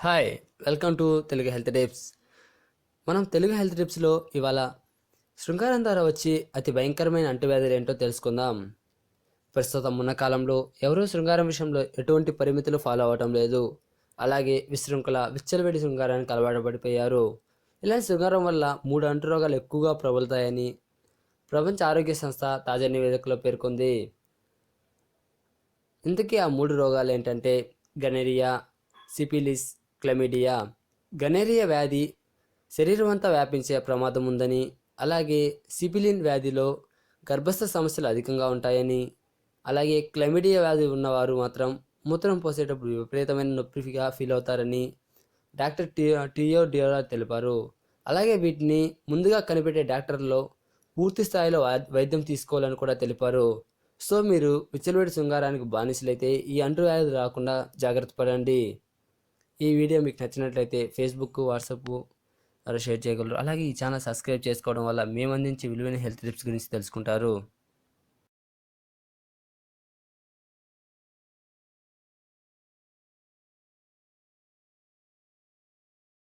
Hi, welcome to Telugu health tips. మనం Telugu health టిప్స్లో ఇవాళ శృంగారం ద్వారా వచ్చి అతి భయంకరమైన అంటువ్యాధులు ఏంటో తెలుసుకుందాం. ప్రస్తుతం ఉన్న కాలంలో ఎవరూ శృంగారం విషయంలో ఎటువంటి పరిమితులు ఫాలో అవ్వటం లేదు. అలాగే విశృంఖల విచ్చలవిడి శృంగారానికి అలవాటు పడిపోయారు. ఇలాంటి శృంగారం వల్ల 3 అంటురోగాలు ఎక్కువగా ప్రబలుతాయని ప్రపంచ ఆరోగ్య సంస్థ తాజా నివేదికలో పేర్కొంది. ఇంతకీ ఆ 3 రోగాలు ఏంటంటే గనెరియా, సిఫిలిస్, క్లమిడియా. గనెరియా వ్యాధి శరీరం అంతా వ్యాపించే ప్రమాదం ఉందని, అలాగే సిఫిలిన్ వ్యాధిలో గర్భస్థ సమస్యలు అధికంగా ఉంటాయని, అలాగే క్లమిడియా వ్యాధి ఉన్నవారు మాత్రం మూత్రం పోసేటప్పుడు విపరీతమైన నొప్పిగా ఫీల్ అవుతారని డాక్టర్ టియో డియోరా తెలిపారు. అలాగే వీటిని ముందుగా కనిపెట్టే డాక్టర్లో పూర్తి స్థాయిలో వైద్యం తీసుకోవాలని కూడా తెలిపారు. సో మీరు విచ్చలవిడి శృంగారానికి బానిసలైతే ఈ అంటువ్యాధులు రాకుండా జాగ్రత్త పడండి. ఈ వీడియో మీకు నచ్చినట్లయితే ఫేస్బుక్, వాట్సాప్ ద్వారా షేర్ చేయగలరు. అలాగే ఈ ఛానల్ సబ్స్క్రైబ్ చేసుకోవడం వల్ల మేము అందించే విలువైన హెల్త్ టిప్స్ గురించి తెలుసుకుంటారు.